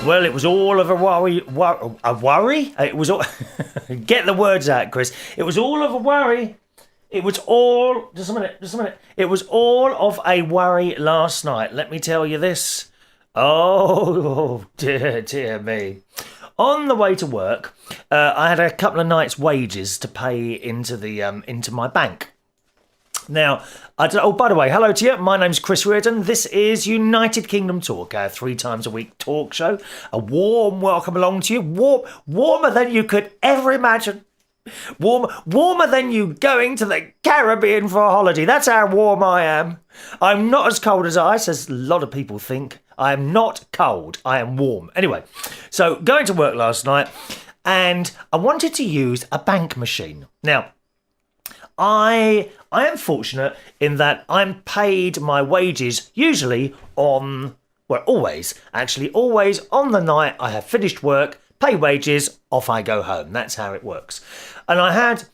Well, it was all of a worry. A worry? It was all. Get the words out, Chris. It was all of a worry. It was all. Just a minute. It was all of a worry last night. Let me tell you this. Oh, dear me. On the way to work, I had a couple of nights' wages to pay into my bank. Now, by the way, hello to you. My name's Chris Reardon. This is United Kingdom Talk, our 3 times a week talk show. A warm welcome along to you. Warmer than you could ever imagine. Warmer than you going to the Caribbean for a holiday. That's how warm I am. I'm not as cold as ice, as a lot of people think. I am not cold. I am warm. Anyway, so going to work last night, and I wanted to use a bank machine. Now, I am fortunate in that I'm paid my wages usually on, well, always on the night I have finished work, pay wages, off I go home. That's how it works. And I had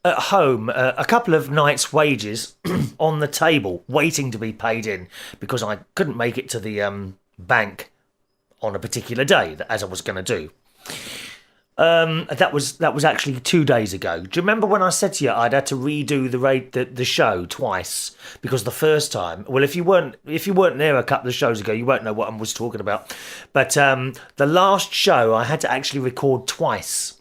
at home a couple of nights' wages on the table waiting to be paid in because I couldn't make it to the bank on a particular day, as I was going to do. That was actually 2 days ago. Do you remember when I said to you I'd had to redo the show twice because the first time? Well, if you weren't there a couple of shows ago, you won't know what I was talking about. But the last show I had to actually record twice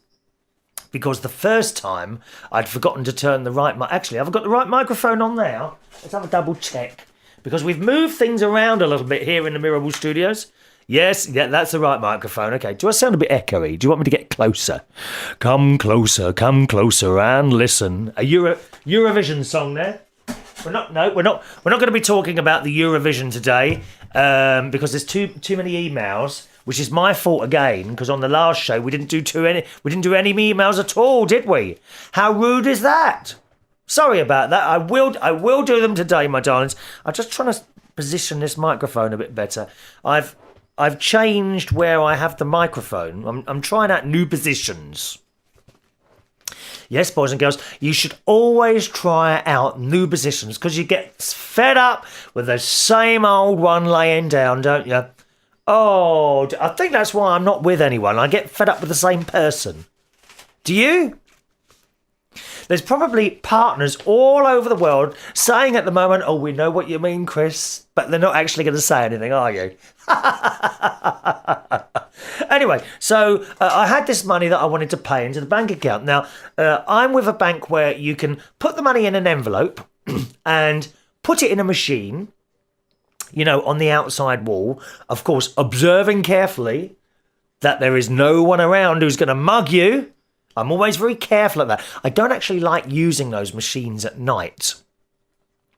because the first time I'd forgotten to turn the right mic. Actually, have I got the right microphone on now? Let's have a double check because we've moved things around a little bit here in the Reuseable studios. Yes, yeah, that's the right microphone. Okay, do I sound a bit echoey? Do you want me to get closer? Come closer and listen. A Eurovision song there. We're not going to be talking about the Eurovision today because there's too many emails, which is my fault again. Because on the last show we didn't do any emails at all, did we? How rude is that? Sorry about that. I will do them today, my darlings. I'm just trying to position this microphone a bit better. I've changed where I have the microphone. I'm trying out new positions. Yes, boys and girls, you should always try out new positions because you get fed up with the same old one laying down, don't you? Oh, I think that's why I'm not with anyone. I get fed up with the same person. Do you? There's probably partners all over the world saying at the moment, oh, we know what you mean, Chris, but they're not actually going to say anything, are you? Anyway, so I had this money that I wanted to pay into the bank account. Now, I'm with a bank where you can put the money in an envelope and put it in a machine, on the outside wall, of course, observing carefully that there is no one around who's going to mug you. I'm always very careful at that. I don't actually like using those machines at night.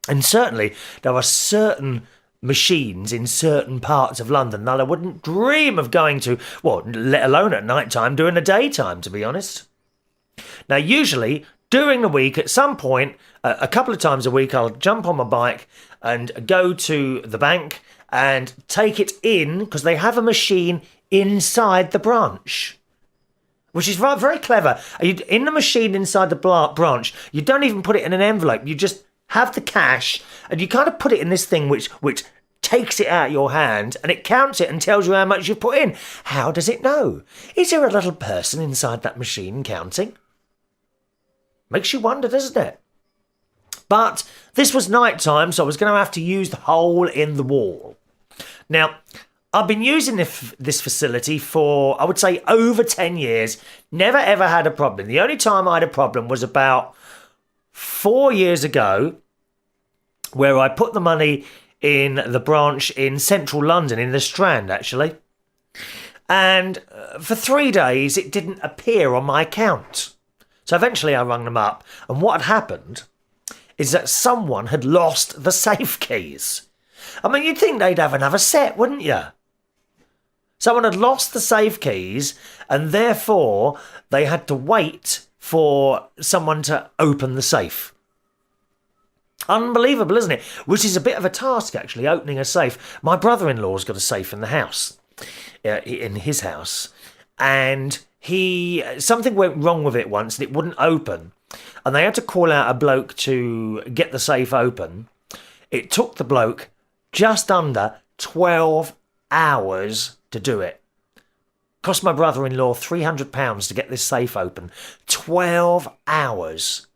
And certainly there are certain machines in certain parts of London that I wouldn't dream of going to, well, let alone at night time, during the daytime, to be honest. Now, usually during the week, at some point, a couple of times a week, I'll jump on my bike and go to the bank and take it in because they have a machine inside the branch. Which is very clever. In the machine inside the branch, you don't even put it in an envelope. You just have the cash and you kind of put it in this thing which takes it out of your hand and it counts it and tells you how much you've put in. How does it know? Is there a little person inside that machine counting? Makes you wonder, doesn't it? But this was night time, so I was going to have to use the hole in the wall. Now, I've been using this facility for, I would say, over 10 years. Never, ever had a problem. The only time I had a problem was about 4 years ago, where I put the money in the branch in central London, in the Strand, actually. And for 3 days, it didn't appear on my account. So eventually I rang them up. And what had happened is that someone had lost the safe keys. I mean, you'd think they'd have another set, wouldn't you? Someone had lost the safe keys and therefore they had to wait for someone to open the safe. Unbelievable, isn't it? Which is a bit of a task, actually, opening a safe. My brother-in-law's got a safe in the house, in his house, and something went wrong with it once and it wouldn't open. And they had to call out a bloke to get the safe open. It took the bloke just under 12 hours to do it. Cost my brother-in-law £300 to get this safe open. 12 hours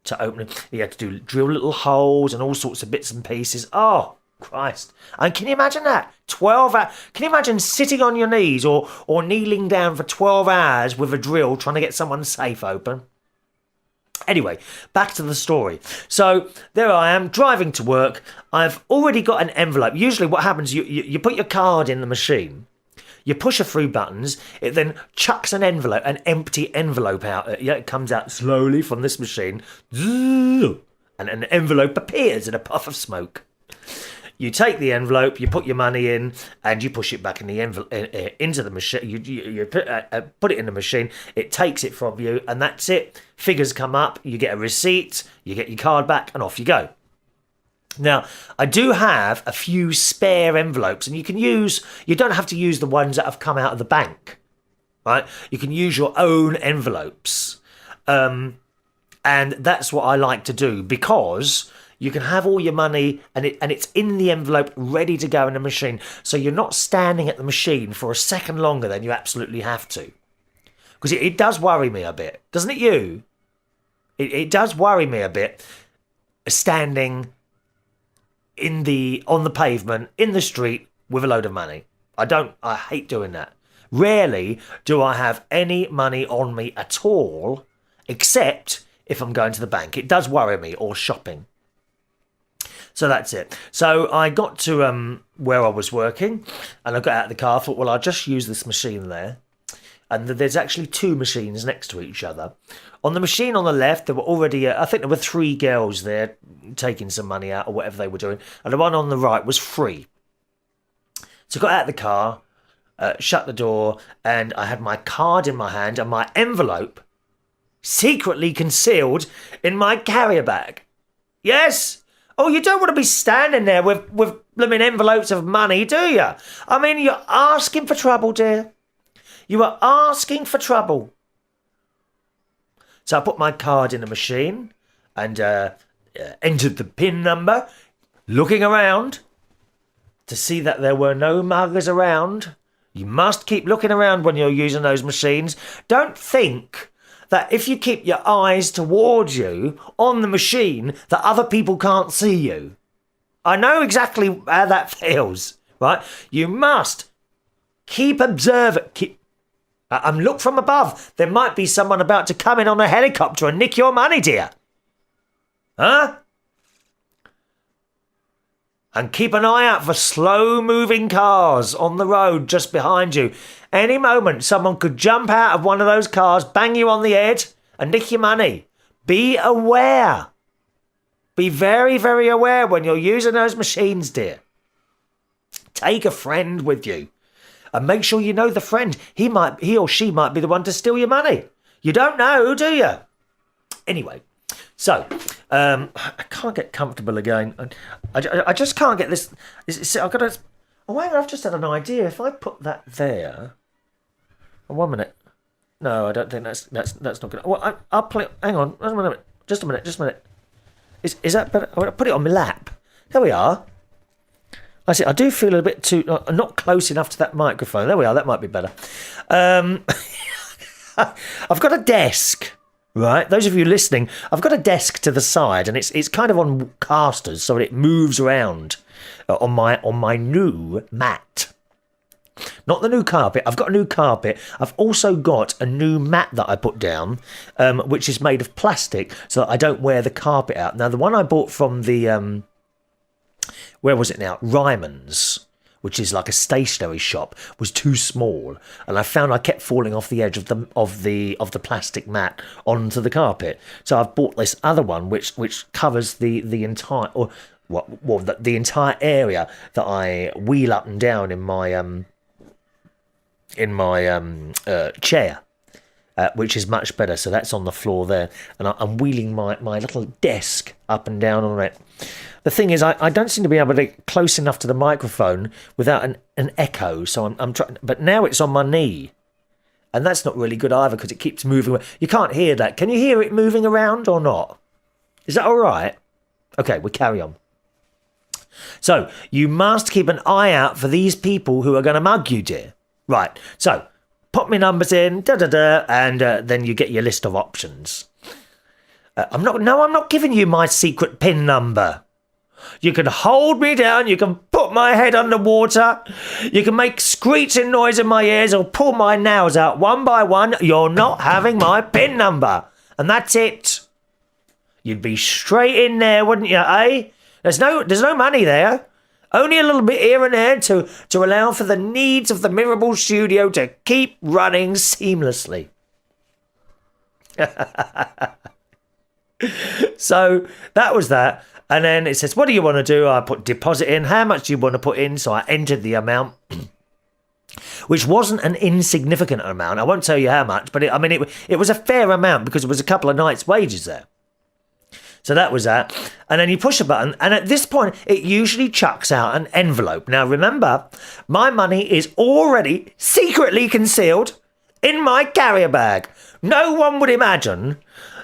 to open it. He had to drill little holes and all sorts of bits and pieces. Oh, Christ. And can you imagine that? 12 hours. Can you imagine sitting on your knees or kneeling down for 12 hours with a drill trying to get someone's safe open? Anyway, back to the story. So there I am driving to work. I've already got an envelope. Usually what happens, you put your card in the machine. You push a few buttons, it then chucks an envelope, an empty envelope out. It comes out slowly from this machine, and an envelope appears in a puff of smoke. You take the envelope, you put your money in, and you push it back in the into the machine. You put it in the machine, it takes it from you, and that's it. Figures come up, you get a receipt, you get your card back, and off you go. Now, I do have a few spare envelopes, and you don't have to use the ones that have come out of the bank, right? You can use your own envelopes. And that's what I like to do, because you can have all your money and it's in the envelope ready to go in the machine. So you're not standing at the machine for a second longer than you absolutely have to. Because it does worry me a bit, doesn't it you? It does worry me a bit, standing on the pavement, in the street, with a load of money. I hate doing that. Rarely do I have any money on me at all, except if I'm going to the bank. It does worry me, or shopping. So that's it. So I got to where I was working, and I got out of the car. I thought, well, I'll just use this machine there. And there's actually two machines next to each other. On the machine on the left, there were already, I think there were 3 girls there taking some money out or whatever they were doing. And the one on the right was free. So I got out of the car, shut the door, and I had my card in my hand and my envelope secretly concealed in my carrier bag. Yes! Oh, you don't want to be standing there with blooming envelopes of money, do you? I mean, you're asking for trouble, dear. You are asking for trouble. So I put my card in the machine and entered the PIN number, looking around to see that there were no muggers around. You must keep looking around when you're using those machines. Don't think that if you keep your eyes towards you on the machine, that other people can't see you. I know exactly how that feels, right? You must keep observing. Look from above. There might be someone about to come in on a helicopter and nick your money, dear. Huh? And keep an eye out for slow-moving cars on the road just behind you. Any moment, someone could jump out of one of those cars, bang you on the head, and nick your money. Be aware. Be very, very aware when you're using those machines, dear. Take a friend with you. And make sure you know the friend. He or she might be the one to steal your money. You don't know, do you? Anyway, so I can't get comfortable again. I just can't get this. I've got to. Oh, hang on, I've just had an idea. If I put that there. Oh, 1 minute. No, I don't think that's not good. Well, I'll play. Hang on, just a minute. Is that better? I'll put it on my lap. There we are. I see. I do feel a bit too not close enough to that microphone. There we are. That might be better. I've got a desk, right? Those of you listening, I've got a desk to the side, and it's kind of on casters, so it moves around on my new mat. Not the new carpet. I've got a new carpet. I've also got a new mat that I put down, which is made of plastic, so that I don't wear the carpet out. Now, the one I bought from the where was it now? Ryman's, which is like a stationery shop, was too small, and I found I kept falling off the edge of the plastic mat onto the carpet. So I've bought this other one, which covers the entire the entire area that I wheel up and down in my chair. Which is much better. So that's on the floor there, and I'm wheeling my little desk up and down on it. The thing is, I don't seem to be able to get close enough to the microphone without an echo. So I'm trying, but now it's on my knee, and that's not really good either because it keeps moving. You can't hear that. Can you hear it moving around or not? Is that all right? Okay, we'll carry on. So you must keep an eye out for these people who are going to mug you, dear. Right. So put my numbers in, and then you get your list of options. I'm not giving you my secret PIN number. You can hold me down, you can put my head underwater, you can make screeching noise in my ears or pull my nails out one by one. You're not having my PIN number. And that's it. You'd be straight in there, wouldn't you, eh? There's no money there. Only a little bit here and there to allow for the needs of the Mirable studio to keep running seamlessly. So that was that. And then it says, what do you want to do? I put deposit in. How much do you want to put in? So I entered the amount, which wasn't an insignificant amount. I won't tell you how much, but it was a fair amount because it was a couple of nights' wages there. So that was that. And then you push a button, and at this point, it usually chucks out an envelope. Now, remember, my money is already secretly concealed in my carrier bag. No one would imagine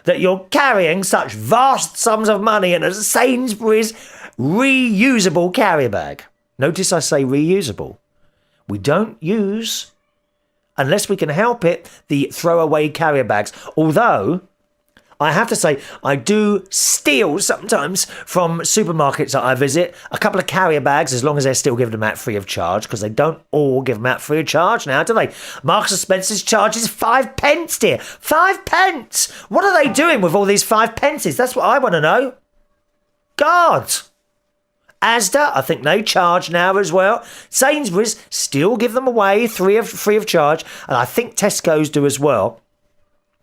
that you're carrying such vast sums of money in a Sainsbury's reusable carrier bag. Notice I say reusable. We don't use, unless we can help it, the throwaway carrier bags. Although, I have to say, I do steal sometimes from supermarkets that I visit a couple of carrier bags, as long as they're still giving them out free of charge, because they don't all give them out free of charge now, do they? Marks & Spencer's charges 5 pence, dear. 5 pence! What are they doing with all these 5 pences? That's what I want to know. God! Asda, I think they charge now as well. Sainsbury's still give them away free of charge, and I think Tesco's do as well.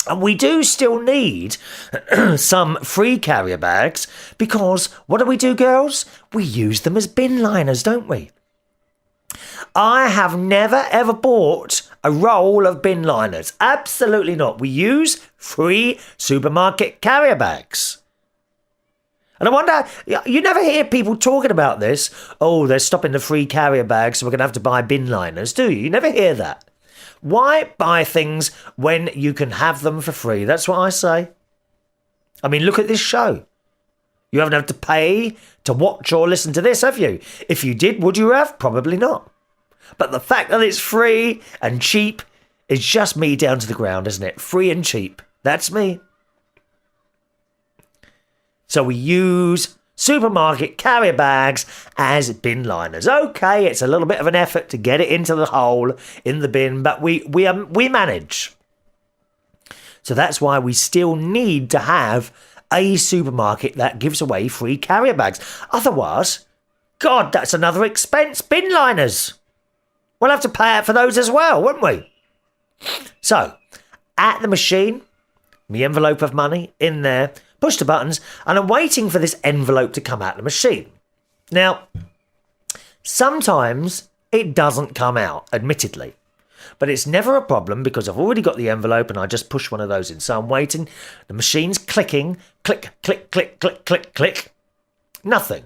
And we do still need some free carrier bags because what do we do, girls? We use them as bin liners, don't we? I have never ever bought a roll of bin liners. Absolutely not. We use free supermarket carrier bags. And I wonder, you never hear people talking about this. Oh, they're stopping the free carrier bags, so we're going to have to buy bin liners, do you? You never hear that. Why buy things when you can have them for free? That's what I say. I mean, look at this show. You haven't had to pay to watch or listen to this, have you? If you did, would you have? Probably not. But the fact that it's free and cheap is just me down to the ground, isn't it? Free and cheap. That's me. So we use supermarket carrier bags as bin liners. Okay, it's a little bit of an effort to get it into the hole in the bin, but we manage. So that's why we still need to have a supermarket that gives away free carrier bags. Otherwise, God, that's another expense. Bin liners. We'll have to pay out for those as well, won't we? So, at the machine, my envelope of money in there, push the buttons, and I'm waiting for this envelope to come out of the machine. Now, sometimes it doesn't come out, admittedly. But it's never a problem because I've already got the envelope and I just push one of those in. So I'm waiting. The machine's clicking. Click, click, click, click, click, click. Nothing.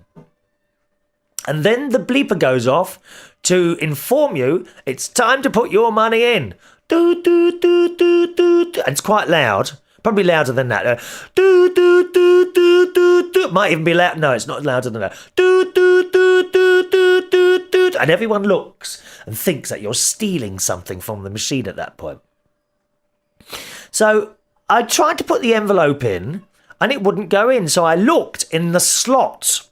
And then the bleeper goes off to inform you it's time to put your money in. Do, do, do, do, do, do. And it's quite loud. Probably louder than that. Do, do, do, do, do, do. Might even be loud. No, it's not louder than that. Do, do, do, do, do, do, do. And everyone looks and thinks that you're stealing something from the machine at that point. So I tried to put the envelope in and it wouldn't go in. So I looked in the slot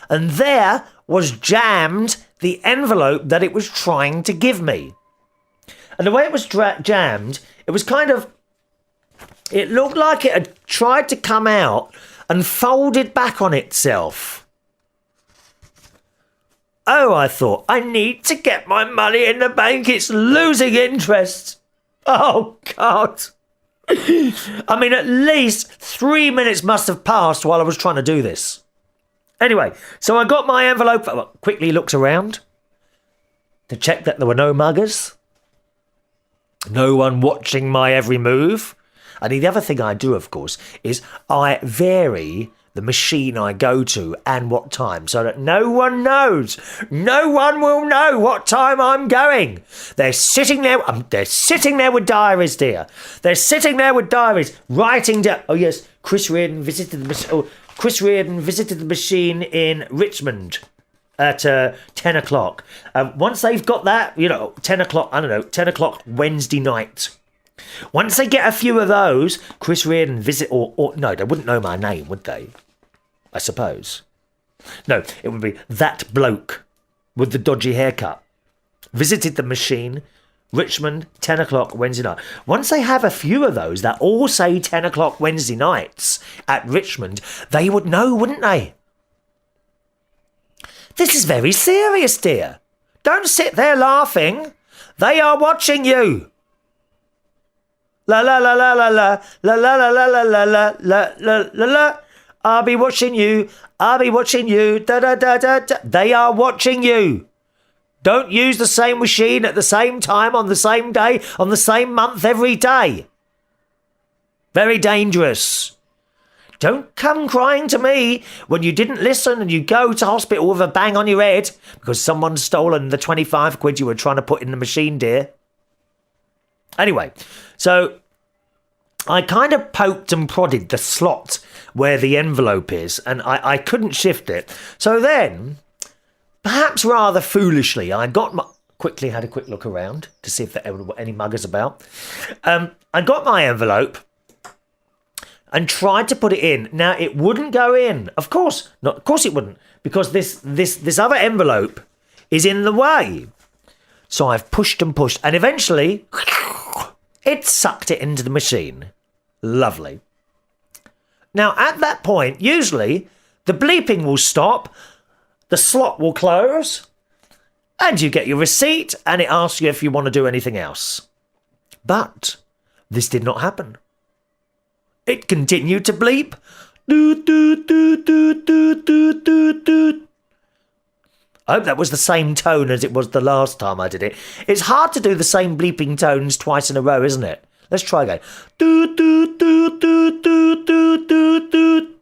and there was jammed the envelope that it was trying to give me. And the way it was jammed, it was kind of, it looked like it had tried to come out and folded back on itself. Oh, I thought, I need to get my money in the bank. It's losing interest. Oh, God. I mean, at least 3 minutes must have passed while I was trying to do this. Anyway, so I got my envelope, quickly looked around to check that there were no muggers. No one watching my every move. And the other thing I do, of course, is I vary the machine I go to and what time so that no one knows. No one will know what time I'm going. They're sitting there with diaries, dear. They're sitting there with diaries, writing down. Oh, yes, Chris Reardon visited the machine in Richmond. at 10 o'clock. Once they've got that, 10 o'clock, 10 o'clock Wednesday night. Once they get a few of those, Chris Reardon visit, or no, they wouldn't know my name, would they? I suppose. No, it would be that bloke with the dodgy haircut. Visited the machine, Richmond, 10 o'clock Wednesday night. Once they have a few of those that all say 10 o'clock Wednesday nights at Richmond, they would know, wouldn't they? This is very serious, dear. Don't sit there laughing. They are watching you. La la la la la la la la la la la la la la la la. I'll be watching you. I'll be watching you. Da da da da da. They are watching you. Don't use the same machine at the same time on the same day on the same month every day. Very dangerous. Don't come crying to me when you didn't listen and you go to hospital with a bang on your head because someone's stolen the 25 quid you were trying to put in the machine, dear. Anyway, so I kind of poked and prodded the slot where the envelope is and I couldn't shift it. So then, perhaps rather foolishly, quickly had a quick look around to see if there were any muggers about. I got my envelope and tried to put it in. Now, it wouldn't go in. Of course not. Of course it wouldn't, because this other envelope is in the way. So I've pushed and pushed, and eventually it sucked it into the machine. Lovely. Now, at that point, usually the bleeping will stop, the slot will close, and you get your receipt, and it asks you if you want to do anything else. But this did not happen. It continued to bleep. Doot, doot, doot, doot, doot, doot, doot, doot. I hope that was the same tone as it was the last time I did it. It's hard to do the same bleeping tones twice in a row, isn't it? Let's try again. Doot, doot, doot, doot, doot, doot, doot, doot.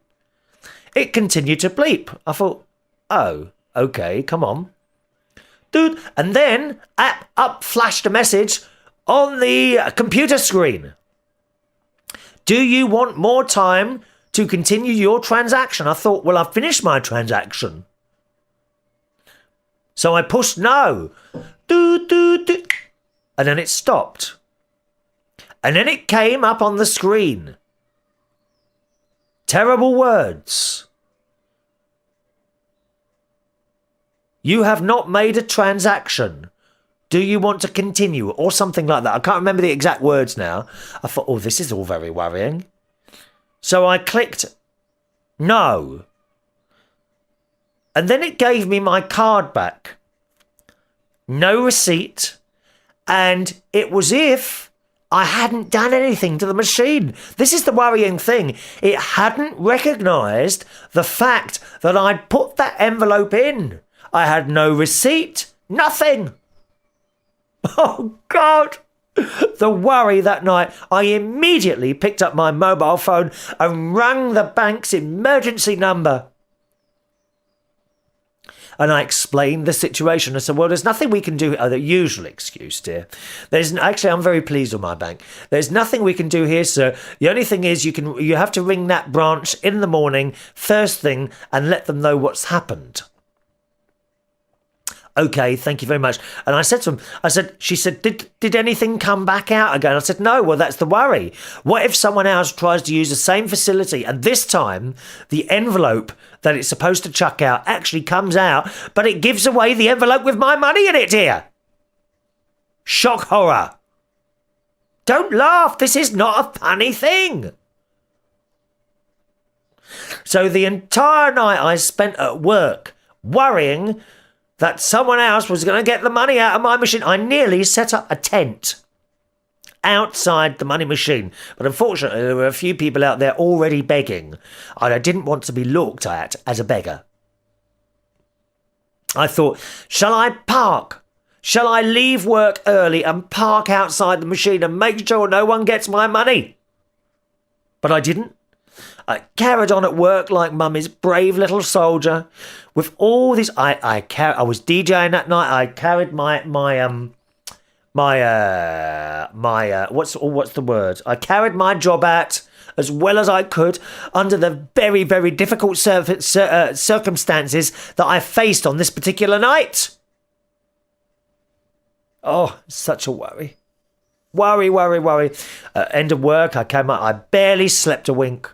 It continued to bleep. I thought, oh, okay, come on. Doot. And then up flashed a message on the computer screen. Do you want more time to continue your transaction? I thought, well, I've finished my transaction. So I pushed no. Doo, doo, doo. And then it stopped. And then it came up on the screen. Terrible words. You have not made a transaction. Do you want to continue? Or something like that. I can't remember the exact words now. I thought, oh, this is all very worrying. So I clicked no. And then it gave me my card back. No receipt. And it was if I hadn't done anything to the machine. This is the worrying thing. It hadn't recognised the fact that I'd put that envelope in. I had no receipt. Nothing. Oh, God. The worry that night. I immediately picked up my mobile phone and rang the bank's emergency number. And I explained the situation. I said, well, there's nothing we can do. Oh, the usual excuse, dear. Actually, I'm very pleased with my bank. There's nothing we can do here, sir. The only thing is you have to ring that branch in the morning, first thing, and let them know what's happened. Okay, thank you very much. And I said to him, she said, did anything come back out again? I said, no, well, that's the worry. What if someone else tries to use the same facility and this time the envelope that it's supposed to chuck out actually comes out, but it gives away the envelope with my money in it, dear? Shock horror. Don't laugh. This is not a funny thing. So the entire night I spent at work worrying that someone else was going to get the money out of my machine. I nearly set up a tent outside the money machine. But unfortunately, there were a few people out there already begging, and I didn't want to be looked at as a beggar. I thought, shall I park? Shall I leave work early and park outside the machine and make sure no one gets my money? But I didn't. I carried on at work like Mummy's brave little soldier. With all this, I was DJing that night. I carried what's the word? I carried my job out as well as I could under the very, very difficult circumstances that I faced on this particular night. Oh, such a worry. Worry. End of work, I came up, I barely slept a wink.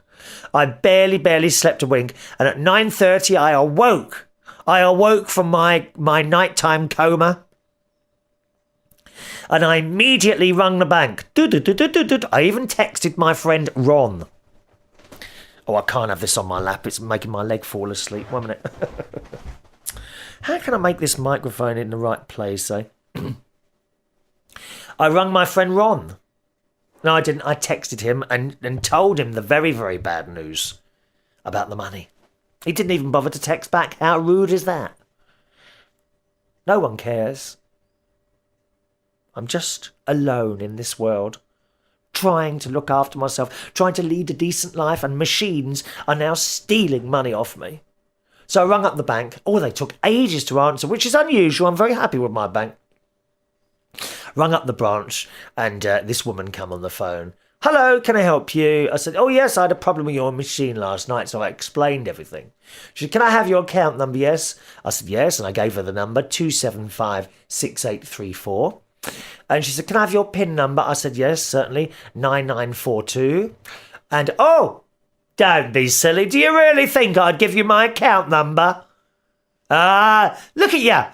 I barely slept a wink. And at 9:30, I awoke. I awoke from my nighttime coma. And I immediately rung the bank. I even texted my friend Ron. Oh, I can't have this on my lap. It's making my leg fall asleep. 1 minute. How can I make this microphone in the right place, eh? I rung my friend Ron. No, I didn't. I texted him and told him the very, very bad news about the money. He didn't even bother to text back. How rude is that? No one cares. I'm just alone in this world, trying to look after myself, trying to lead a decent life, and machines are now stealing money off me. So I rung up the bank. Oh, they took ages to answer, which is unusual. I'm very happy with my bank. Rung up the branch, and this woman came on the phone. Hello, can I help you? I said, oh yes, I had a problem with your machine last night, so I explained everything. She said, can I have your account number? Yes. I said, yes, and I gave her the number, 2756834. And she said, can I have your PIN number? I said, yes, certainly, 9942. And, oh, don't be silly. Do you really think I'd give you my account number? Look at you.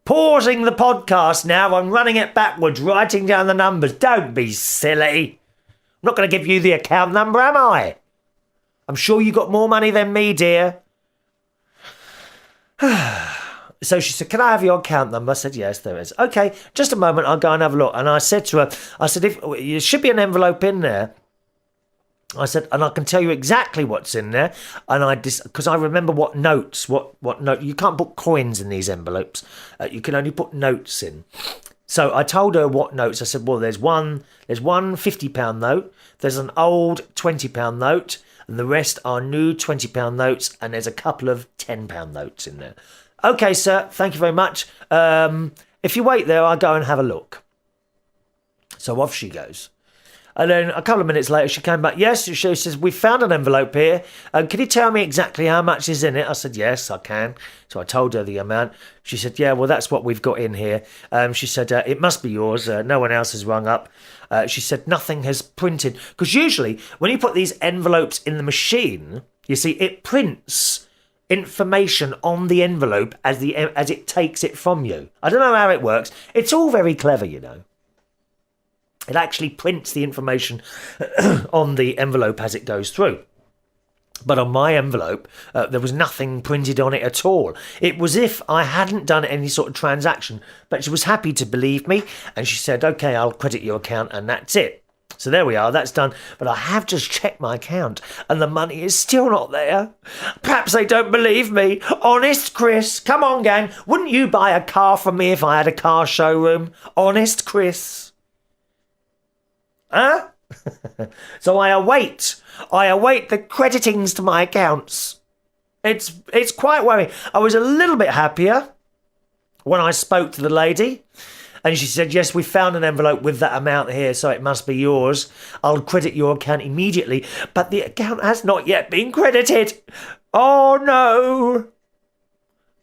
Pausing the podcast now. I'm running it backwards, writing down the numbers. Don't be silly. I'm not going to give you the account number, am I? I'm sure you got more money than me, dear. So she said, can I have your account number? I said, yes, there is. Okay, just a moment, I'll go and have a look. And I said to her, I said, there should be an envelope in there. I said, and I can tell you exactly what's in there. And because I remember what notes, what note. You can't put coins in these envelopes. You can only put notes in. So I told her what notes. I said, well, there's one £50 note. There's an old £20 note. And the rest are new £20 notes. And there's a couple of £10 notes in there. Okay, sir, thank you very much. If you wait there, I'll go and have a look. So off she goes. And then a couple of minutes later, she came back. Yes, she says, we found an envelope here. Can you tell me exactly how much is in it? I said, yes, I can. So I told her the amount. She said, yeah, well, that's what we've got in here. She said, it must be yours. No one else has rung up. She said, nothing has printed. Because usually, when you put these envelopes in the machine, you see, it prints information on the envelope as it takes it from you. I don't know how it works. It's all very clever, you know. It actually prints the information on the envelope as it goes through. But on my envelope, there was nothing printed on it at all. It was if I hadn't done any sort of transaction. But she was happy to believe me. And she said, OK, I'll credit your account and that's it. So there we are, that's done. But I have just checked my account and the money is still not there. Perhaps they don't believe me. Honest, Chris. Come on, gang. Wouldn't you buy a car from me if I had a car showroom? Honest, Chris. Huh? So I await the creditings to my accounts. It's quite worrying. I was a little bit happier when I spoke to the lady. And she said, yes, we found an envelope with that amount here, so it must be yours. I'll credit your account immediately. But the account has not yet been credited. Oh, no.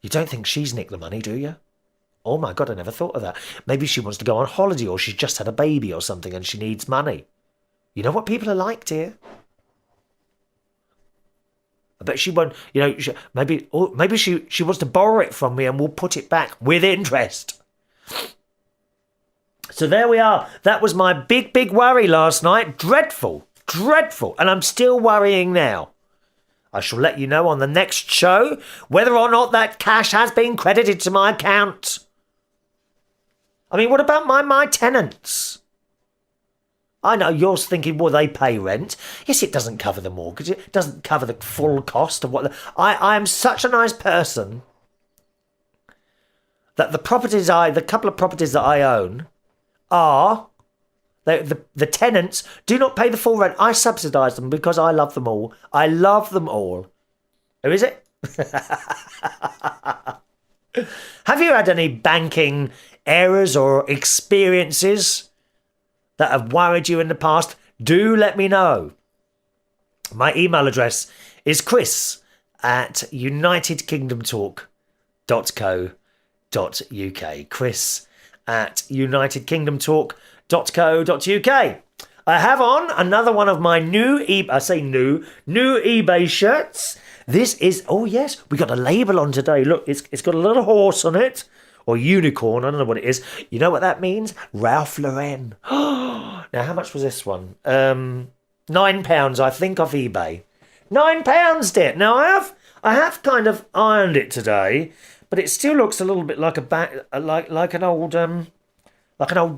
You don't think she's nicked the money, do you? Oh, my God, I never thought of that. Maybe she wants to go on holiday or she's just had a baby or something and she needs money. You know what people are like, dear? I bet she won't, you know, maybe she wants to borrow it from me and we'll put it back with interest. So there we are. That was my big, big worry last night. Dreadful. And I'm still worrying now. I shall let you know on the next show whether or not that cash has been credited to my account. I mean, what about my tenants? I know you're thinking, well, they pay rent. Yes, it doesn't cover the mortgage. It doesn't cover the full cost of what... I am such a nice person that the couple of properties that I own are... The tenants do not pay the full rent. I subsidise them because I love them all. I love them all. Who is it? Have you had any banking errors or experiences that have worried you in the past? Do let me know. My email address is chris@unitedkingdomtalk.co.uk. chris@unitedkingdomtalk.co.uk. I have on another one of my new eBay shirts. This is, oh yes, we got a label on today. Look, it's got a little horse on it, or unicorn, I don't know what it is. You know what that means? Ralph Lauren. Now, how much was this one? £9, I think, off eBay. £9, dear. Now, I have kind of ironed it today, but it still looks a little bit like like an old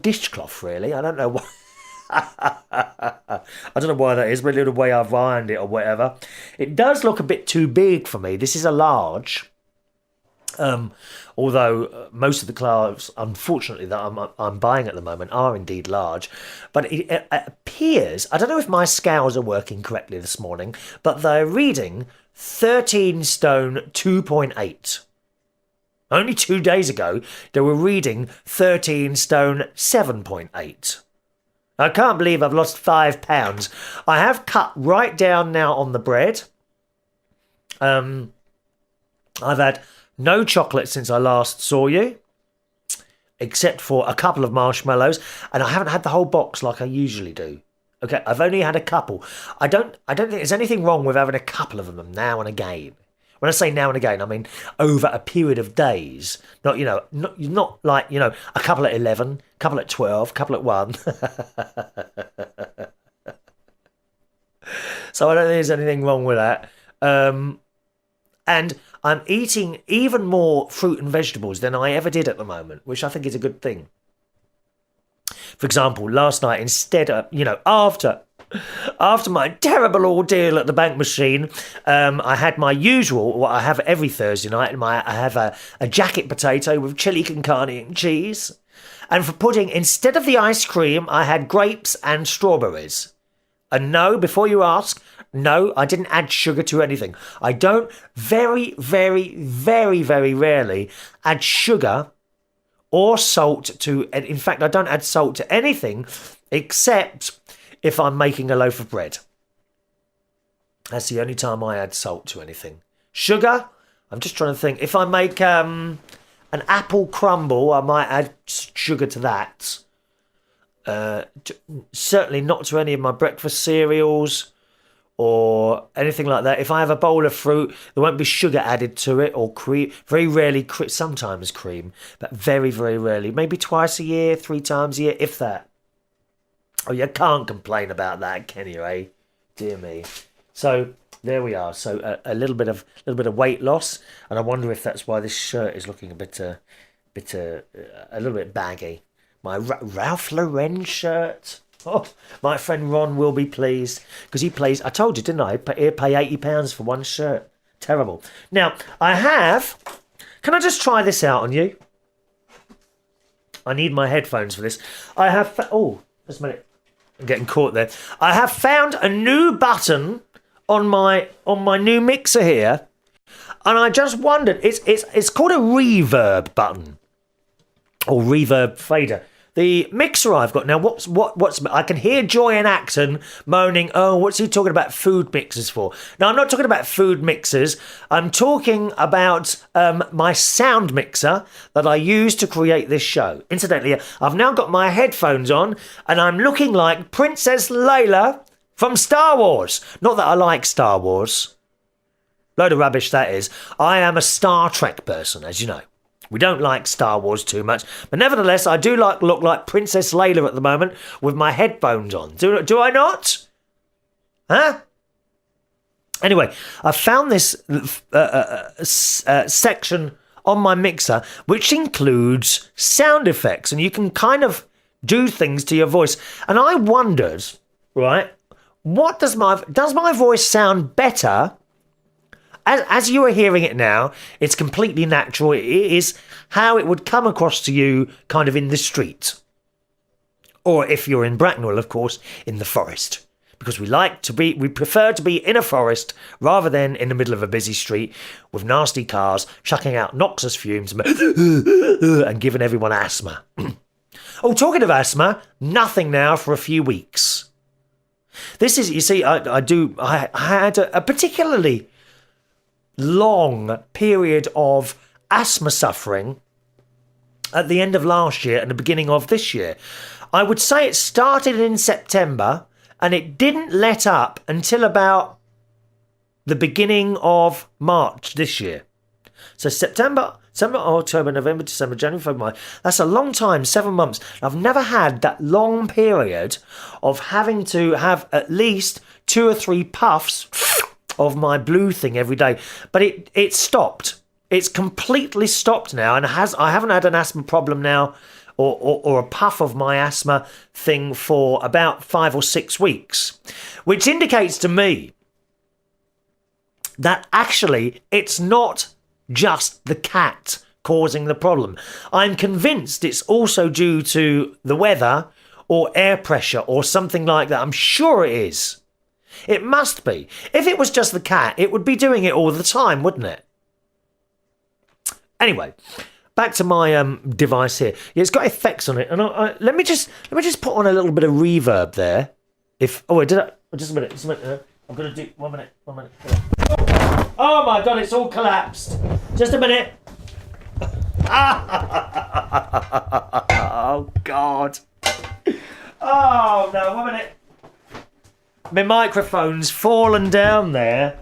dishcloth, really. I don't know why. I don't know why that is, but the way I've ironed it or whatever. It does look a bit too big for me. This is a large. Although most of the clothes, unfortunately, that I'm buying at the moment are indeed large. But it appears, I don't know if my scales are working correctly this morning, but they're reading 13 stone 2.8. Only 2 days ago, they were reading 13 stone 7.8. I can't believe I've lost £5. I have cut right down now on the bread. I've had no chocolate since I last saw you, except for a couple of marshmallows, and I haven't had the whole box like I usually do. Okay, I've only had a couple. I don't think there's anything wrong with having a couple of them now and again. When I say now and again, I mean over a period of days. Not like, a couple at 11, a couple at 12, a couple at 1. So I don't think there's anything wrong with that. And I'm eating even more fruit and vegetables than I ever did at the moment, which I think is a good thing. For example, last night, instead of, after my terrible ordeal at the bank machine, I had my usual, what I have every Thursday night, I have a jacket potato with chili con carne and cheese. And for pudding, instead of the ice cream, I had grapes and strawberries. And no, before you ask, no, I didn't add sugar to anything. I don't very, very, very, very rarely add sugar or salt to... In fact, I don't add salt to anything except if I'm making a loaf of bread. That's the only time I add salt to anything. Sugar, I'm just trying to think. If I make an apple crumble, I might add sugar to that. Certainly not to any of my breakfast cereals or anything like that. If I have a bowl of fruit, there won't be sugar added to it, or cream. Very rarely, sometimes cream, but very, very rarely. Maybe twice a year, 3 times a year, if that. Oh, you can't complain about that, can you, eh? Dear me. So there we are. So a little bit of weight loss, and I wonder if that's why this shirt is looking a little bit baggy. My Ralph Lauren shirt. Oh, my friend Ron will be pleased because he plays. I told you, didn't I? He'll pay £80 for one shirt. Terrible. Now I have. Can I just try this out on you? I need my headphones for this. I have. Just a minute. I'm getting caught there. I have found a new button on my new mixer here, and I just wondered. It's called a reverb button or reverb fader. The mixer I've got now, what's I can hear Joy and Acton moaning, oh, what's he talking about food mixers for? Now, I'm not talking about food mixers. I'm talking about my sound mixer that I use to create this show. Incidentally, I've now got my headphones on and I'm looking like Princess Leia from Star Wars. Not that I like Star Wars. Load of rubbish that is. I am a Star Trek person, as you know. We don't like Star Wars too much, but nevertheless, I do look like Princess Leia at the moment with my headphones on. Do I not? Huh? Anyway, I found this section on my mixer which includes sound effects, and you can kind of do things to your voice. And I wondered, right, what does my voice sound better? As you are hearing it now, it's completely natural. It is how it would come across to you kind of in the street. Or if you're in Bracknell, of course, in the forest. Because we prefer to be in a forest rather than in the middle of a busy street with nasty cars chucking out noxious fumes and giving everyone asthma. Oh, talking of asthma, nothing now for a few weeks. This is, you see, I had a particularly long period of asthma suffering at the end of last year and the beginning of this year. I would say it started in September and it didn't let up until about the beginning of March this year. So September, October, November, December, January, February, March. That's a long time, 7 months. I've never had that long period of having to have at least 2 or 3 puffs of my blue thing every day. But it stopped. It's completely stopped now, and I haven't had an asthma problem now or a puff of my asthma thing for about 5 or 6 weeks, which indicates to me that actually it's not just the cat causing the problem. I'm convinced it's also due to the weather or air pressure or something like that. I'm sure it is. It must be. If it was just the cat, it would be doing it all the time, wouldn't it? Anyway, back to my device here. Yeah, it's got effects on it, and let me just put on a little bit of reverb there. Just a minute. I'm gonna do 1 minute. Oh my God, it's all collapsed. Just a minute. Oh God. Oh no, 1 minute. My microphone's fallen down there.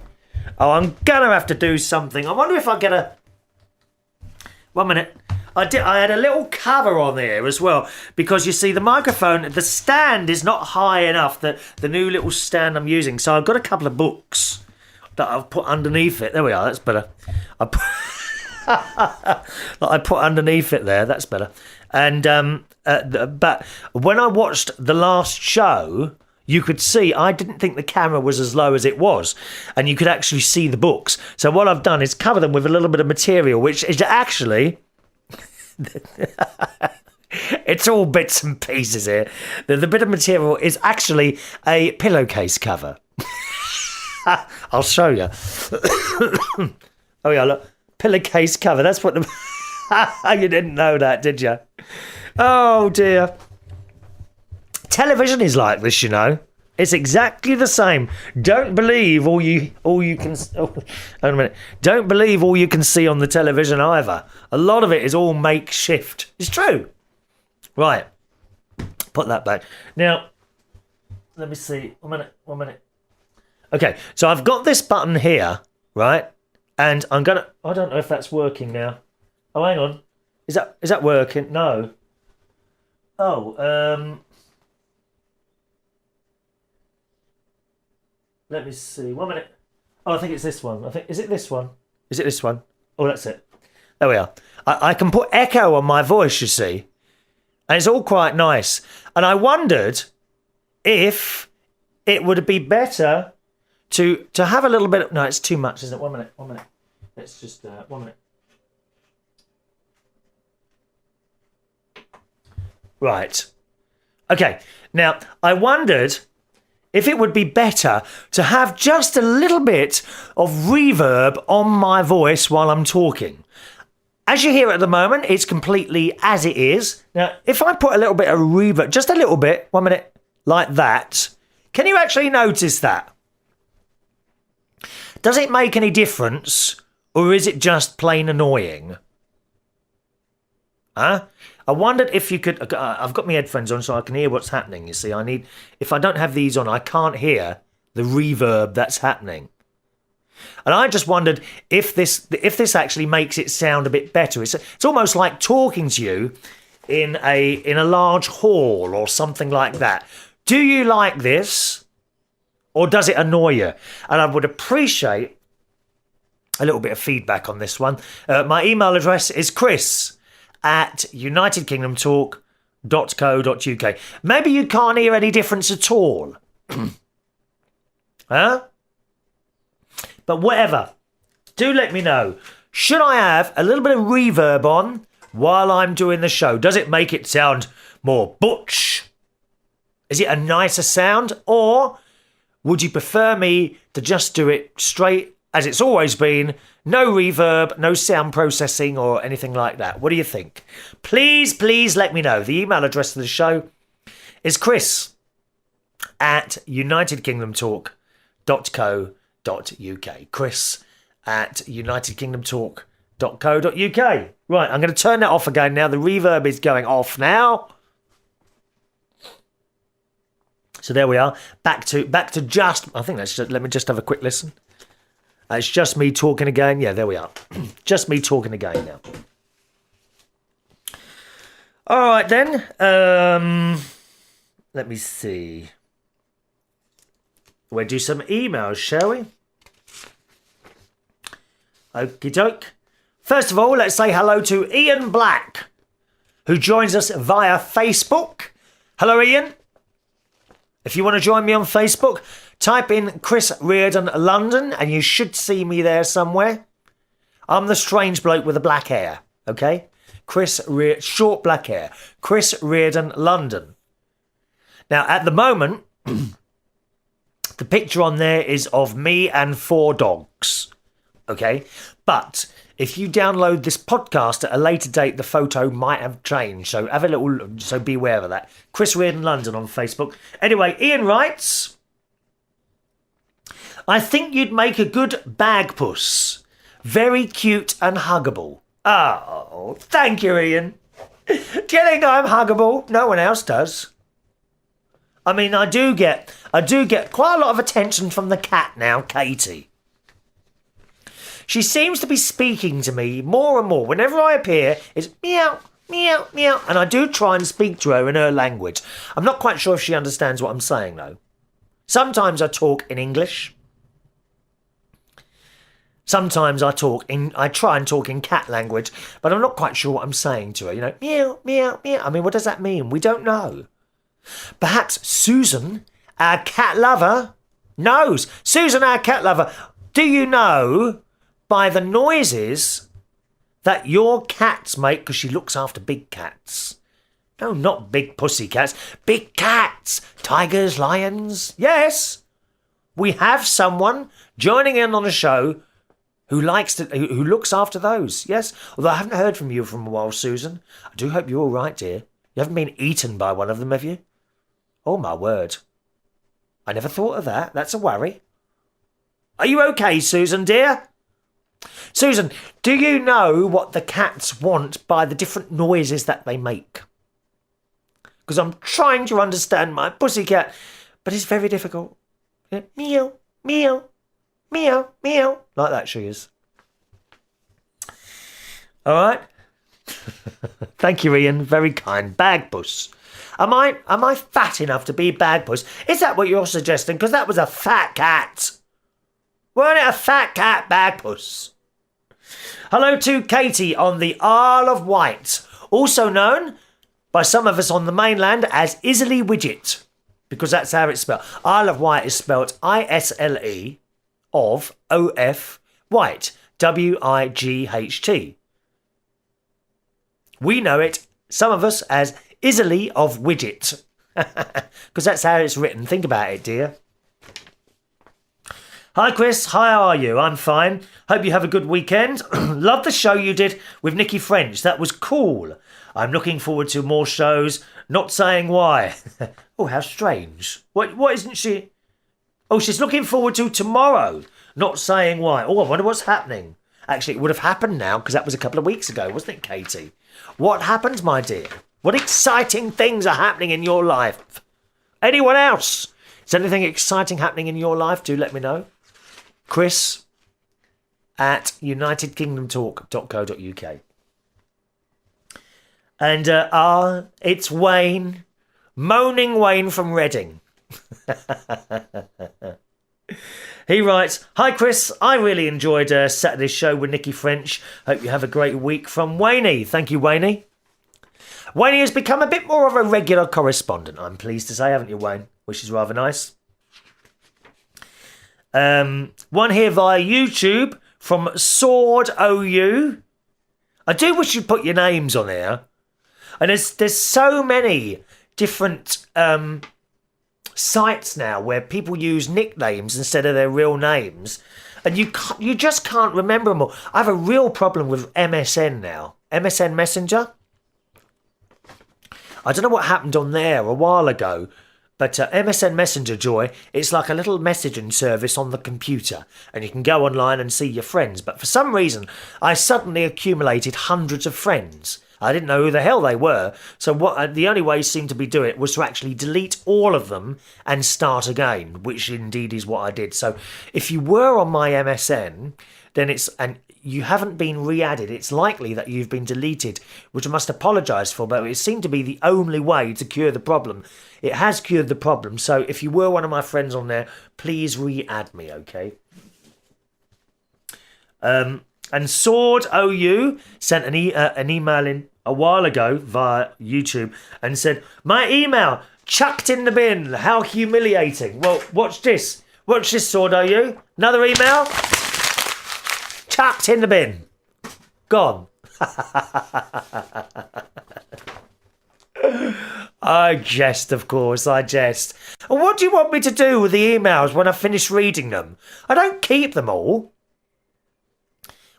Oh, I'm gonna have to do something. I wonder if I get a... 1 minute. I had a little cover on there as well, because you see the microphone, the stand is not high enough, the new little stand I'm using. So I've got a couple of books that I've put underneath it. There we are, that's better. I put underneath it there, that's better. And but when I watched the last show, you could see I didn't think the camera was as low as it was, and you could actually see the books. So what I've done is cover them with a little bit of material, which is actually... It's all bits and pieces here. The bit of material is actually a pillowcase cover. I'll show you. Oh yeah, look, pillowcase cover. That's what the... You didn't know that, did you? Oh dear. Television is like this, you know. It's exactly the same. Don't believe all you can... Oh, wait a minute. Don't believe all you can see on the television either. A lot of it is all makeshift. It's true. Right. Put that back. Now, let me see. 1 minute. Okay, so I've got this button here, right? And I'm going to... I don't know if that's working now. Oh, hang on. Is that working? No. Oh, let me see. 1 minute. Oh, I think it's this one. Is it this one? Is it this one? Oh, that's it. There we are. I can put echo on my voice, you see. And it's all quite nice. And I wondered if it would be better to have a little bit of... No, it's too much, isn't it? 1 minute. Let's just... 1 minute. Right. Okay. Now, I wondered... if it would be better to have just a little bit of reverb on my voice while I'm talking. As you hear at the moment, it's completely as it is. Now, if I put a little bit of reverb, just a little bit, 1 minute, like that, can you actually notice that? Does it make any difference, or is it just plain annoying? Huh? I wondered if you could... I've got my headphones on so I can hear what's happening, you see. If I don't have these on, I can't hear the reverb that's happening. And I just wondered if this actually makes it sound a bit better. It's almost like talking to you in a large hall or something like that. Do you like this, or does it annoy you? And I would appreciate a little bit of feedback on this one. My email address is chris@unitedkingdomtalk.co.uk. Maybe you can't hear any difference at all. Huh? But whatever. Do let me know. Should I have a little bit of reverb on while I'm doing the show? Does it make it sound more butch? Is it a nicer sound? Or would you prefer me to just do it straight as it's always been? No reverb, no sound processing or anything like that. What do you think? Please let me know. The email address of the show is chris at unitedkingdomtalk.co.uk. Chris at unitedkingdomtalk.co.uk. Right, I'm going to turn that off again now. The reverb is going off now. So there we are. Back to just. I think that's just. Let me just have a quick listen. It's just me talking again. Yeah, there we are. Just me talking again now. All right then. Let me see. We'll do some emails, shall we? Okie doke. First of all, let's say hello to Ian Black, who joins us via Facebook. Hello, Ian. If you want to join me on Facebook, type in Chris Reardon London and you should see me there somewhere. I'm the strange bloke with the black hair, okay? Short black hair. Chris Reardon London. Now, at the moment, the picture on there is of me and 4 dogs, okay? But if you download this podcast at a later date, the photo might have changed. So so be aware of that. Chris Reardon London on Facebook. Anyway, Ian writes, I think you'd make a good Bagpuss. Very cute and huggable. Oh, thank you, Ian. Do you think I'm huggable? No one else does. I mean, I do get quite a lot of attention from the cat now, Katie. She seems to be speaking to me more and more. Whenever I appear, it's meow, meow, meow. And I do try and speak to her in her language. I'm not quite sure if she understands what I'm saying, though. Sometimes I talk in English. Sometimes I try and talk in cat language, but I'm not quite sure what I'm saying to her. You know, meow, meow, meow. I mean, what does that mean? We don't know. Perhaps Susan, our cat lover, knows. Susan, our cat lover, do you know by the noises that your cats make, because she looks after big cats? No, not big pussy cats. Big cats. Tigers, lions. Yes. We have someone joining in on a show who looks after those. Yes. Although I haven't heard from you for a while, Susan. I do hope you're all right, dear. You haven't been eaten by one of them, have you? Oh, my word. I never thought of that. That's a worry. Are you okay, Susan, dear? Susan, do you know what the cats want by the different noises that they make? Because I'm trying to understand my pussycat, but it's very difficult. Yeah, meow, meow, meow, meow. Like that she is. All right. Thank you, Ian. Very kind. Bagpuss. Am I fat enough to be Bagpuss? Is that what you're suggesting? Because that was a fat cat. Weren't it a fat cat, Bagpuss? Hello to Katie on the Isle of Wight, also known by some of us on the mainland as Isley Widget, because that's how it's spelled. Isle of Wight is spelled I-S-L-E of O-F Wight, W-I-G-H-T. We know it, some of us, as Isley of Widget, because that's how it's written. Think about it, dear. Hi, Chris. How are you? I'm fine. Hope you have a good weekend. Love the show you did with Nikki French. That was cool. I'm looking forward to more shows. Not saying why. Oh, how strange. What isn't she? Oh, she's looking forward to tomorrow. Not saying why. Oh, I wonder what's happening. Actually, it would have happened now because that was a couple of weeks ago, wasn't it, Katie? What happened, my dear? What exciting things are happening in your life? Anyone else? Is anything exciting happening in your life? Do let me know. Chris at unitedkingdomtalk.co.uk. And it's Wayne, moaning Wayne from Reading. He writes, hi Chris, I really enjoyed Saturday's show with Nikki French. Hope you have a great week from Wayne. Thank you, Wayne. Wayne has become a bit more of a regular correspondent, I'm pleased to say, haven't you, Wayne? Which is rather nice. One here via YouTube from Sword OU. I do wish you'd put your names on here. And there's so many different sites now where people use nicknames instead of their real names, and you just can't remember them all. I have a real problem with MSN now. MSN Messenger. I don't know what happened on there a while ago, But MSN Messenger, Joy, it's like a little messaging service on the computer, and you can go online and see your friends. But for some reason, I suddenly accumulated hundreds of friends. I didn't know who the hell they were, so what the only way seemed to be do it was to actually delete all of them and start again, which indeed is what I did. So if you were on my MSN, then and you haven't been re-added, it's likely that you've been deleted, which I must apologise for, but it seemed to be the only way to cure the problem. It has cured the problem, so if you were one of my friends on there, please re-add me, okay? And Sword OU sent an email in a while ago via YouTube and said, my email chucked in the bin. How humiliating. Well, watch this. Watch this, Sword OU. Another email. Chucked in the bin. Gone. I jest, of course, I jest. And what do you want me to do with the emails when I finish reading them? I don't keep them all.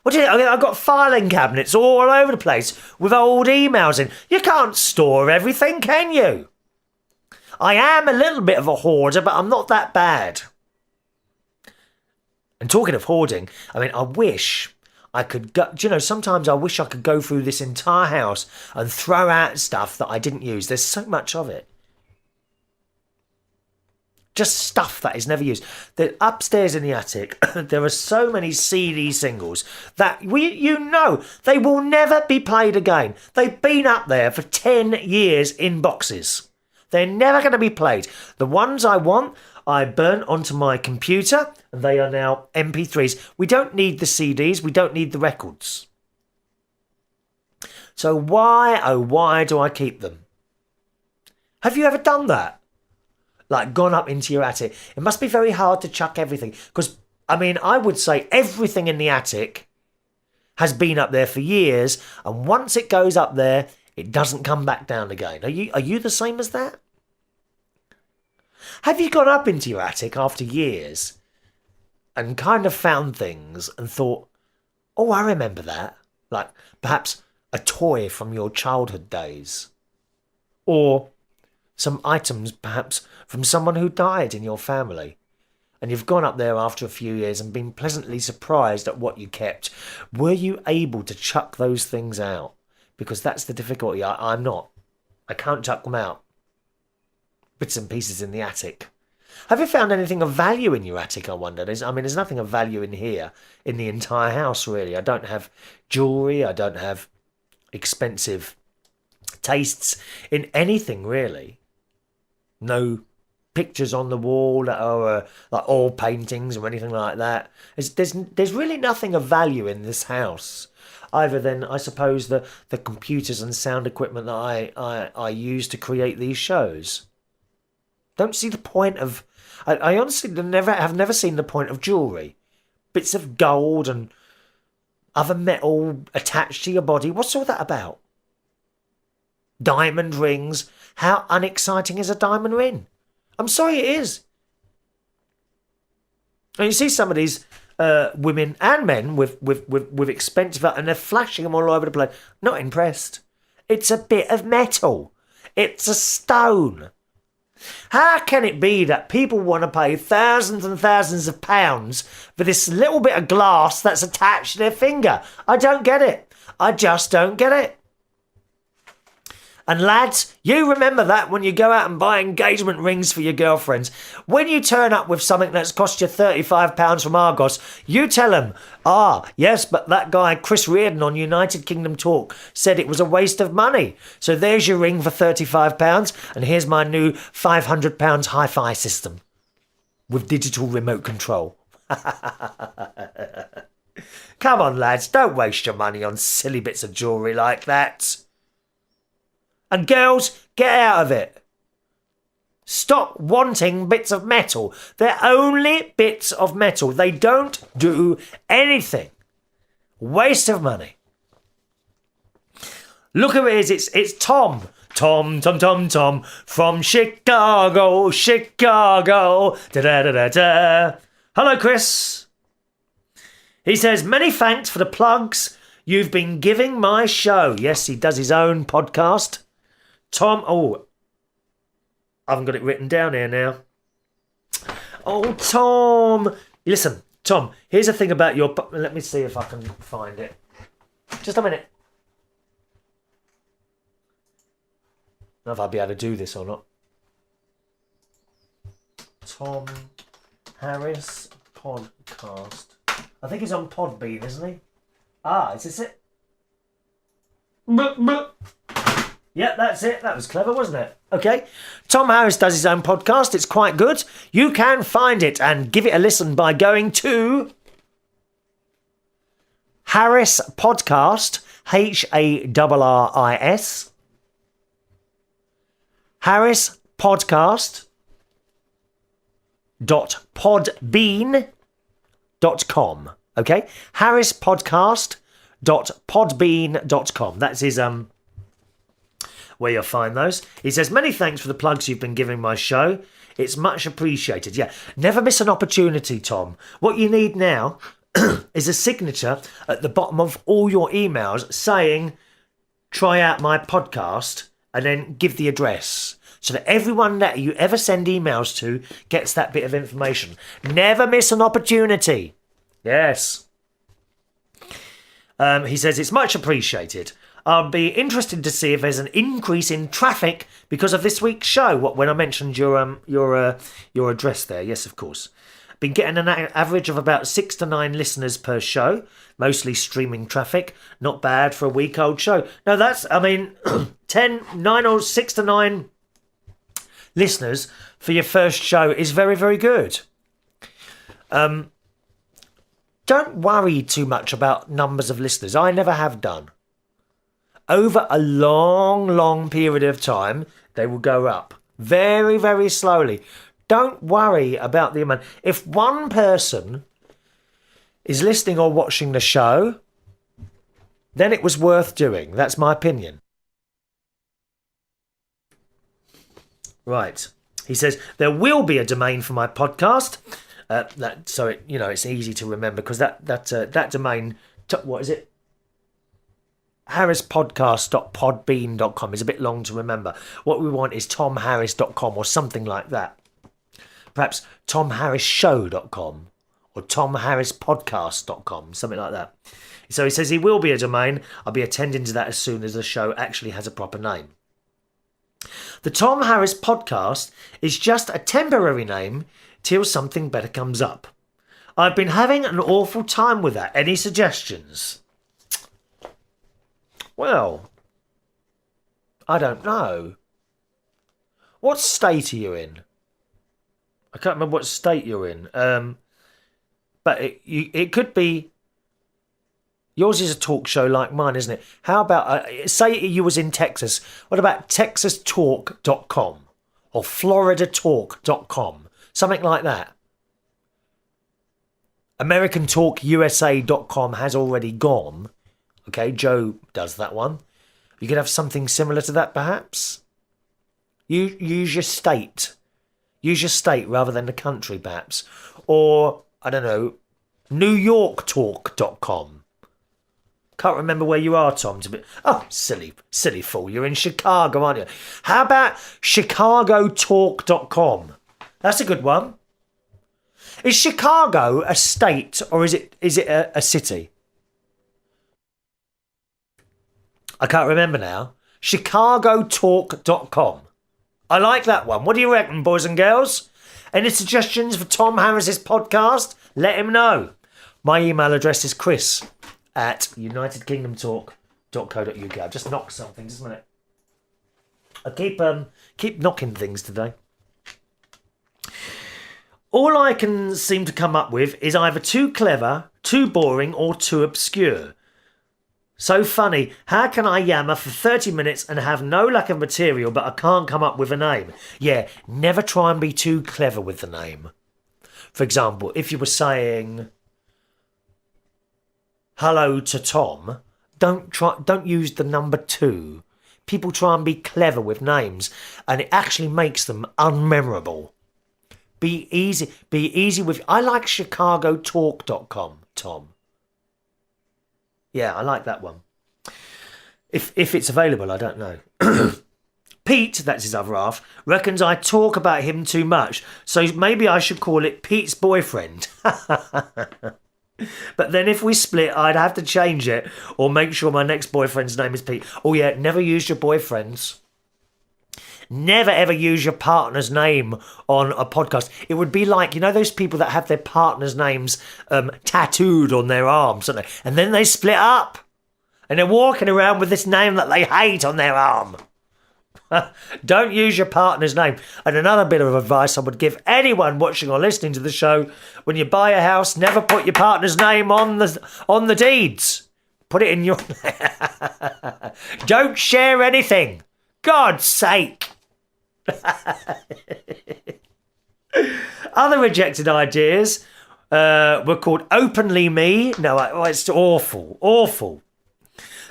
What do you think? I've got filing cabinets all over the place with old emails in. You can't store everything, can you? I am a little bit of a hoarder, but I'm not that bad. And talking of hoarding, I mean, I wish I could go... Do you know, sometimes I wish I could go through this entire house and throw out stuff that I didn't use. There's so much of it. Just stuff that is never used. Upstairs in the attic, there are so many CD singles that you know they will never be played again. They've been up there for 10 years in boxes. They're never going to be played. The ones I want, I burnt onto my computer, and they are now MP3s. We don't need the CDs. We don't need the records. So why, oh why do I keep them? Have you ever done that? Like, gone up into your attic. It must be very hard to chuck everything. Because, I mean, I would say everything in the attic has been up there for years. And once it goes up there, it doesn't come back down again. Are you the same as that? Have you gone up into your attic after years and kind of found things and thought, oh, I remember that? Like, perhaps a toy from your childhood days. Or some items, perhaps, from someone who died in your family. And you've gone up there after a few years and been pleasantly surprised at what you kept. Were you able to chuck those things out? Because that's the difficulty. I'm not. I can't chuck them out. Bits and pieces in the attic. Have you found anything of value in your attic, I wonder? There's nothing of value in here, in the entire house, really. I don't have jewellery. I don't have expensive tastes in anything, really. No pictures on the wall that are like oil paintings or anything like that. There's really nothing of value in this house, other than, I suppose, the computers and sound equipment that I use to create these shows. Don't see the point of... I honestly have never seen the point of jewellery. Bits of gold and other metal attached to your body. What's all that about? Diamond rings. How unexciting is a diamond ring? I'm sorry, it is. And you see some of these women and men with expensive, and they're flashing them all over the place. Not impressed. It's a bit of metal. It's a stone. How can it be that people want to pay thousands and thousands of pounds for this little bit of glass that's attached to their finger? I don't get it. I just don't get it. And lads, you remember that when you go out and buy engagement rings for your girlfriends. When you turn up with something that's cost you £35 from Argos, you tell them, yes, but that guy Chris Reardon on United Kingdom Talk said it was a waste of money. So there's your ring for £35, and here's my new £500 hi-fi system with digital remote control. Come on, lads, don't waste your money on silly bits of jewellery like that. And girls, get out of it. Stop wanting bits of metal. They're only bits of metal. They don't do anything. Waste of money. Look who it is. It's Tom. Tom from Chicago. Da-da-da-da-da. Hello, Chris. He says, many thanks for the plugs you've been giving my show. Yes, he does his own podcast. Tom, I haven't got it written down here now. Oh, Tom. Listen, Tom, here's the thing about your... Let me see if I can find it. Just a minute. I don't know if I'll be able to do this or not. Tom Harris podcast. I think he's on Podbean, isn't he? Ah, is this it? Yeah, that's it. That was clever, wasn't it? Okay. Tom Harris does his own podcast. It's quite good. You can find it and give it a listen by going to Harris Podcast, HARRIS. Harris Podcast .podbean.com. Okay? Harris Podcast .podbean.com. That's his where you'll find those. He says, many thanks for the plugs you've been giving my show. It's much appreciated. Yeah, never miss an opportunity, Tom. What you need now is a signature at the bottom of all your emails saying, try out my podcast, and then give the address. So that everyone that you ever send emails to gets that bit of information. Never miss an opportunity. Yes. He says, it's much appreciated. I'll be interested to see if there's an increase in traffic because of this week's show. When I mentioned your address there, yes, of course. Been getting an average of about 6 to 9 listeners per show, mostly streaming traffic. Not bad for a week-old show. No, that's, 9 or 6 to 9 listeners for your first show is very, very good. Don't worry too much about numbers of listeners. I never have done. Over a long, long period of time, they will go up very, very slowly. Don't worry about the amount. If one person is listening or watching the show, then it was worth doing. That's my opinion. Right. He says, there will be a domain for my podcast. It's easy to remember because that domain, what is it? harrispodcast.podbean.com is a bit long to remember. What we want is tomharris.com or something like that. Perhaps tomharrisshow.com or tomharrispodcast.com, something like that. So he says he will be a domain. I'll be attending to that as soon as the show actually has a proper name. The Tom Harris Podcast is just a temporary name till something better comes up. I've been having an awful time with that. Any suggestions? Well, I don't know. What state are you in? I can't remember what state you're in. But it could be... Yours is a talk show like mine, isn't it? How about... say you was in Texas. What about texastalk.com or floridatalk.com? Something like that. AmericanTalkUSA.com has already gone. Okay, Joe does that one. You could have something similar to that, perhaps. Use your state. Use your state rather than the country, perhaps. Or, I don't know, NewYorkTalk.com. Can't remember where you are, Tom. Oh, silly fool. You're in Chicago, aren't you? How about ChicagoTalk.com? That's a good one. Is Chicago a state or is it a city? I can't remember now. ChicagoTalk.com. I like that one. What do you reckon, boys and girls? Any suggestions for Tom Harris's podcast? Let him know. My email address is chris@unitedkingdomtalk.co.uk. I've just knocked something, just a minute. I keep knocking things today. All I can seem to come up with is either too clever, too boring, or too obscure. So funny. How can I yammer for 30 minutes and have no lack of material, but I can't come up with a name? Yeah, never try and be too clever with the name. For example, if you were saying hello to Tom, don't use the number 2. People try and be clever with names, and it actually makes them unmemorable. Be easy with... I like ChicagoTalk.com, Tom. Yeah, I like that one. If it's available, I don't know. Pete, that's his other half, reckons I talk about him too much, so maybe I should call it Pete's boyfriend. But then if we split, I'd have to change it or make sure my next boyfriend's name is Pete. Oh yeah, never use your boyfriend's. Never ever use your partner's name on a podcast. It would be like, you know, those people that have their partner's names tattooed on their arms, don't they? And then they split up. And they're walking around with this name that they hate on their arm. Don't use your partner's name. And another bit of advice I would give anyone watching or listening to the show, when you buy a house, never put your partner's name on the deeds. Put it in your... Don't share anything. God's sake. Other rejected ideas were called Openly Me. No, it's awful. Awful.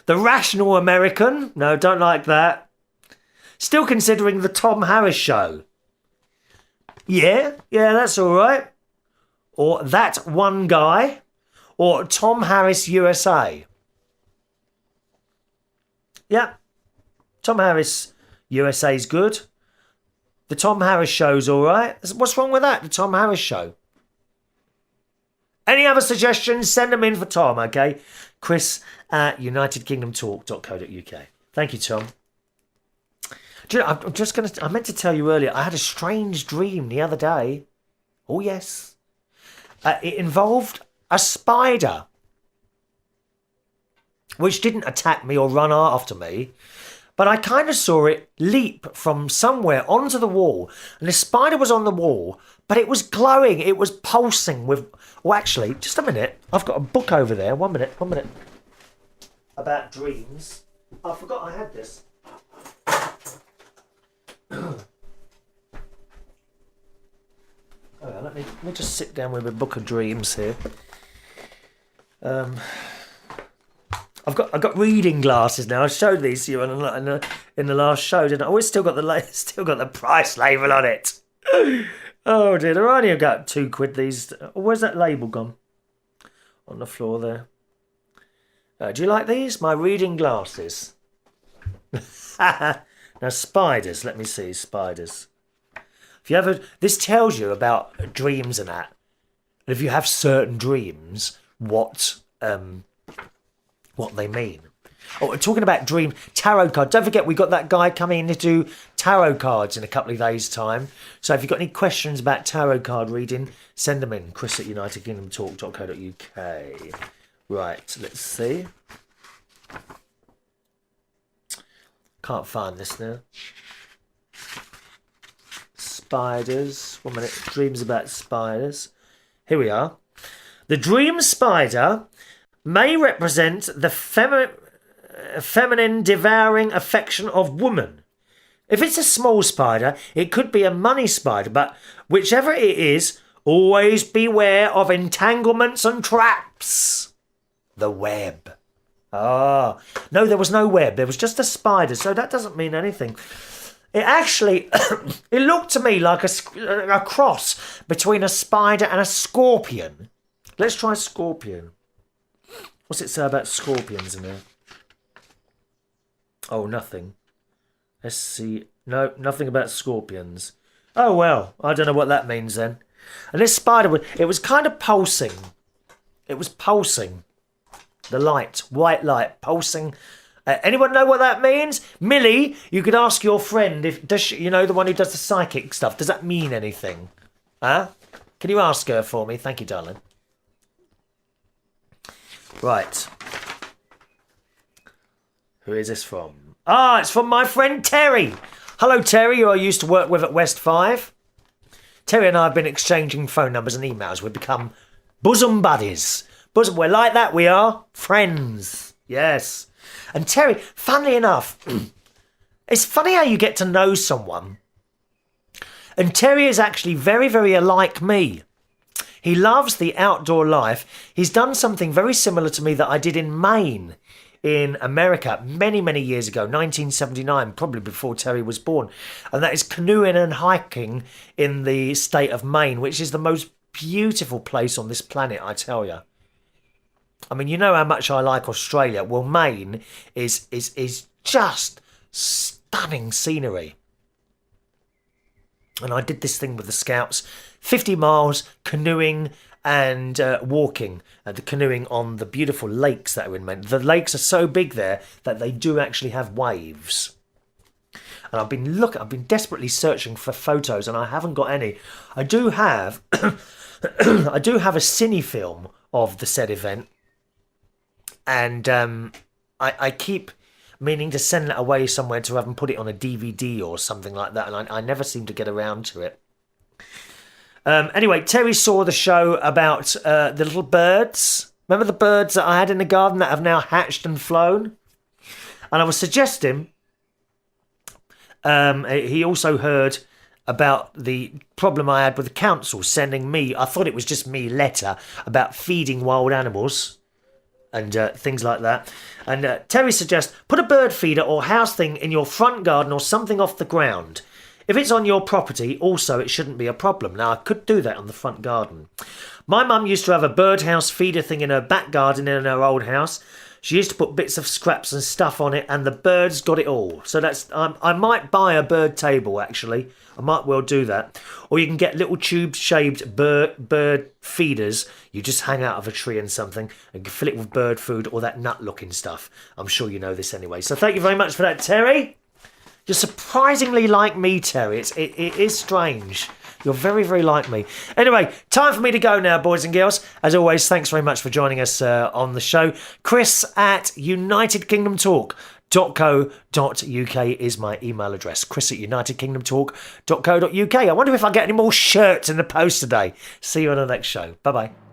The Rational American. No, don't like that. Still considering the Tom Harris Show. Yeah, that's all right. Or That One Guy. Or Tom Harris USA. Yeah. Tom Harris USA's good. The Tom Harris Show's all right. What's wrong with that? The Tom Harris Show. Any other suggestions? Send them in for Tom, okay? Chris at unitedkingdomtalk.co.uk. Thank you, Tom. Do you know, I meant to tell you earlier, I had a strange dream the other day. Oh, yes. It involved a spider, which didn't attack me or run after me. But I kind of saw it leap from somewhere onto the wall. And the spider was on the wall, but it was glowing. It was pulsing with... Well, actually, just a minute. I've got a book over there. One minute. About dreams. I forgot I had this. Let me just sit down with a book of dreams here. I've got reading glasses now. I showed these to you in the last show, didn't I? Oh, it's still got the price label on it. Oh dear, they're only about £2 these. Oh, where's that label gone? On the floor there. Do you like these? My reading glasses. Now spiders. Let me see spiders. If you ever, this tells you about dreams and that. And if you have certain dreams, what they mean. Oh, talking about dream tarot cards. Don't forget, we got that guy coming in to do tarot cards in a couple of days' time. So if you've got any questions about tarot card reading, send them in. Chris at unitedkingdomtalk.co.uk. Right, let's see. Can't find this now. Spiders. 1 minute. Dreams about spiders. Here we are. The dream spider may represent the feminine devouring affection of woman. If it's a small spider, it could be a money spider, but whichever it is, always beware of entanglements and traps. The web. Ah, no, there was no web. There was just a spider, so that doesn't mean anything. It actually, it looked to me like a cross between a spider and a scorpion. Let's try scorpion. What's it say about scorpions in there? Oh, nothing. Let's see. No, nothing about scorpions. Oh, well, I don't know what that means then. And this spider, it was kind of pulsing. It was pulsing. The light, white light, pulsing. Anyone know what that means? Millie, you could ask your friend, does she, you know, the one who does the psychic stuff, does that mean anything? Huh? Can you ask her for me? Thank you, darling. Right. Who is this from? Ah, it's from my friend Terry. Hello, Terry, who I used to work with at West 5. Terry and I have been exchanging phone numbers and emails. We've become bosom buddies. We're like that, we are. Friends. Yes. And Terry, funnily enough, it's funny how you get to know someone. And Terry is actually very, very alike me. He loves the outdoor life. He's done something very similar to me that I did in Maine, in America, many, many years ago, 1979, probably before Terry was born. And that is canoeing and hiking in the state of Maine, which is the most beautiful place on this planet, I tell you. I mean, you know how much I like Australia. Well, Maine is just stunning scenery. And I did this thing with the Scouts, 50 miles canoeing and walking, the canoeing on the beautiful lakes that are in Maine. The lakes are so big there that they do actually have waves. And I've been desperately searching for photos, and I haven't got any. I do have, I do have a cine film of the said event, and I keep meaning to send that away somewhere to have them put it on a DVD or something like that, and I never seem to get around to it. Anyway, Terry saw the show about the little birds. Remember the birds that I had in the garden that have now hatched and flown? And I was suggesting, he also heard about the problem I had with the council sending me, I thought it was just me, letter about feeding wild animals and things like that. And Terry suggests, put a bird feeder or house thing in your front garden or something off the ground. If it's on your property, also, it shouldn't be a problem. Now, I could do that on the front garden. My mum used to have a birdhouse feeder thing in her back garden in her old house. She used to put bits of scraps and stuff on it, and the birds got it all. So that's I might buy a bird table, actually. I might well do that. Or you can get little tube-shaped bird feeders. You just hang out of a tree and something, and can fill it with bird food or that nut-looking stuff. I'm sure you know this anyway. So thank you very much for that, Terry. You're surprisingly like me, Terry. It is strange. You're very, very like me. Anyway, time for me to go now, boys and girls. As always, thanks very much for joining us on the show. Chris at UnitedKingdomTalk.co.uk is my email address. Chris at UnitedKingdomTalk.co.uk. I wonder if I get any more shirts in the post today. See you on the next show. Bye-bye.